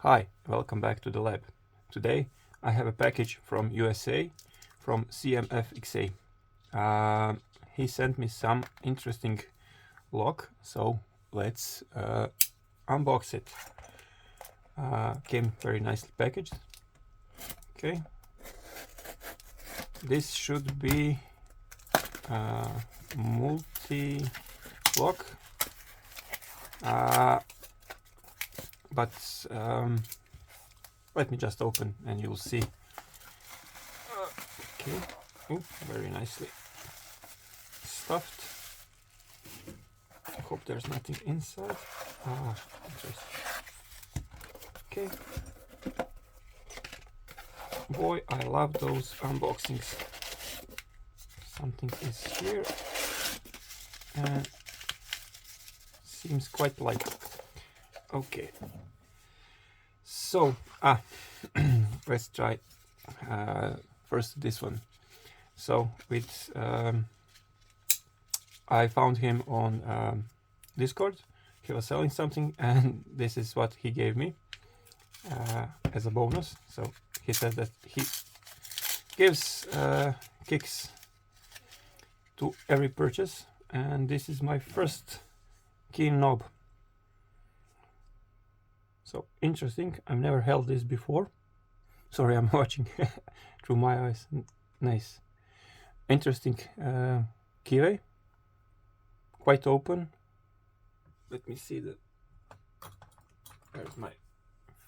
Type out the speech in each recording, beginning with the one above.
Hi, welcome back to the lab. Today I have a package from USA from CMFXA. He sent me some interesting lock, so let's unbox it. Came very nicely packaged. Okay, this should be multi-lock, but let me just open and you'll see. Okay, ooh, very nicely stuffed. I hope there's nothing inside. Interesting. Okay. Boy, I love those unboxings. Something is here and seems quite light. Okay. So, let's try first this one. So with I found him on Discord. He was selling something, and this is what he gave me as a bonus. So he says that he gives kicks to every purchase, and this is my first key knob. So interesting. I've never held this before. Sorry, I'm watching through my eyes. Nice. Interesting keyway. Quite open. Let me see the. There's my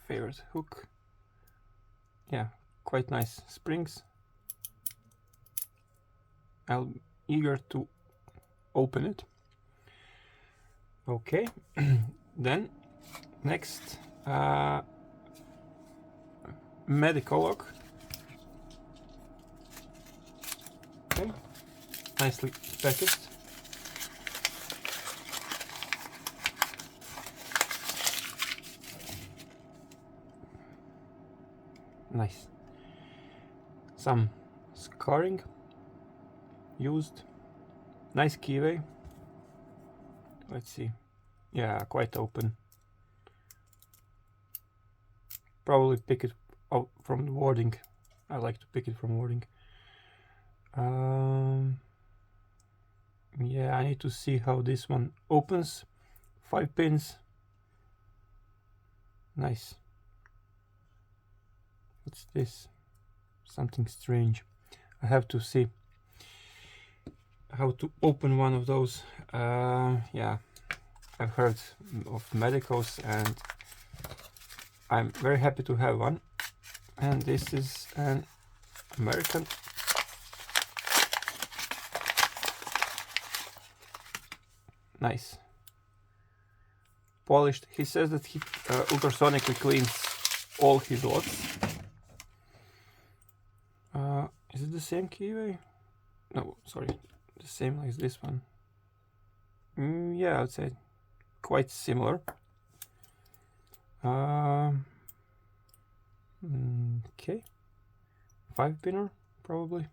favorite hook. Yeah, quite nice springs. I'm eager to open it. Okay, then next medical lock. Okay, nicely packaged. Nice. Some scarring used. Nice keyway. Let's see. Yeah, quite open. Probably pick it out from the wording. I like to pick it from wording. Yeah, I need to see how this one opens. 5 pins. Nice. What's this? Something strange. I have to see how to open one of those. Yeah, I've heard of medicals and I'm very happy to have one. And this is an American. Nice. Polished. He says that he ultrasonically cleans all his locks. Is it the same keyway? No, sorry, the same as this one. Yeah, I would say quite similar. Okay, 5-pinner probably.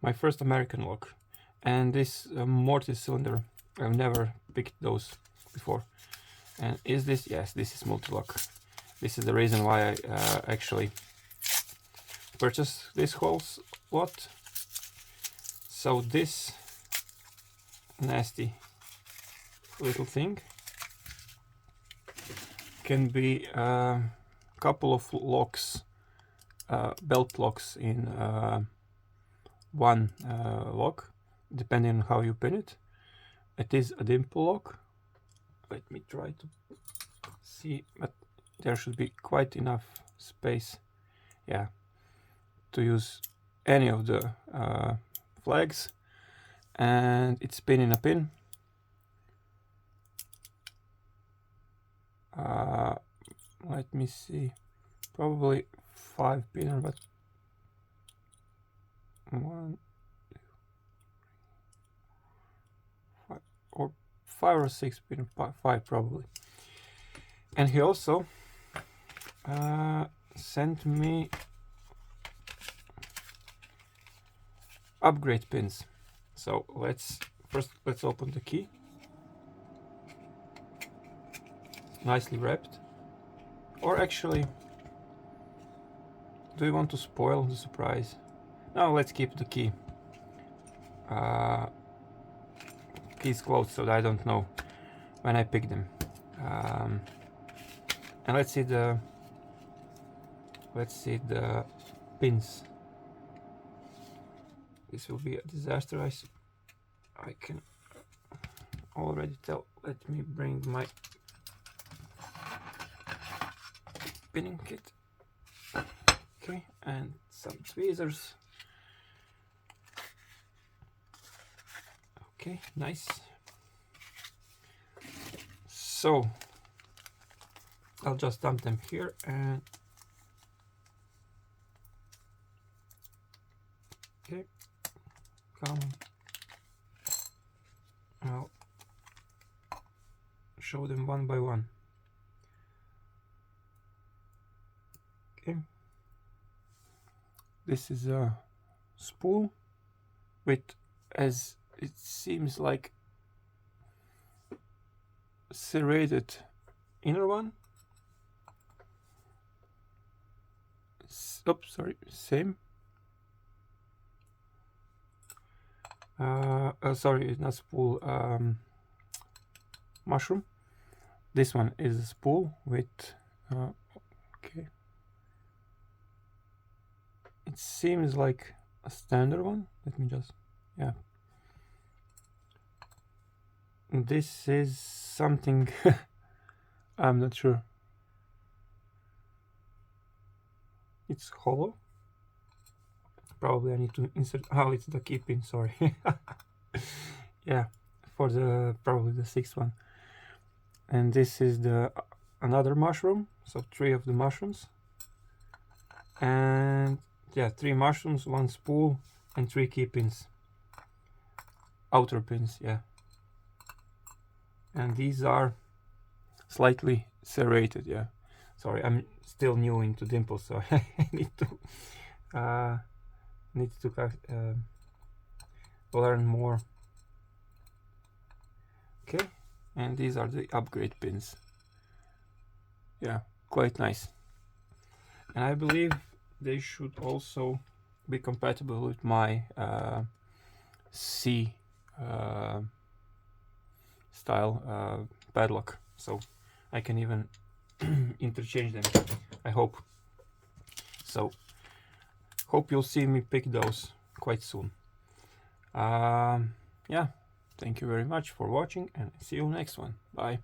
My first American lock, and this mortise cylinder. I've never picked those before. And is this? Yes, this is multi-lock. This is the reason why I actually purchased this whole lot. So this nasty little thing can be a couple of locks, belt locks in one lock, depending on how you pin it. It is a dimple lock. Let me try to see, but there should be quite enough space, yeah, to use any of the flags, and it's pin in a pin. Let me see, probably 5-pinner, but 1, 2, 5, or 5 or 6-pinner, 5 probably. And he also sent me upgrade pins. So let's open the key. nicely wrapped. Or actually, do we want to spoil the surprise? No, let's keep the key. Key's closed, so I don't know when I pick them. And let's see the pins. This will be a disaster. I can already tell. Let me bring my pinning kit. Okay, and some tweezers. Okay, nice. So I'll just dump them here and okay, come. I'll show them one by one. Okay, this is a spool with, as it seems like, serrated inner one. Oops, sorry, same. Sorry, it's not spool. Mushroom. This one is a spool with. Okay. It seems like a standard one. Let me just. Yeah. This is something. I'm not sure. It's hollow. Probably I need to insert. Oh, it's the key pin. Sorry. Yeah, for the probably the 6th one. And this is the another mushroom. So 3 of the mushrooms. And yeah, 3 mushrooms, 1 spool, and 3 key pins. Outer pins, yeah. And these are slightly serrated, yeah. Sorry, I'm still new into Dimple, so I need to learn more. Okay, and these are the upgrade pins. Yeah, quite nice. And I believe they should also be compatible with my C style padlock, so I can even interchange them, I hope. So hope you'll see me pick those quite soon. Yeah, thank you very much for watching, and see you next one. Bye.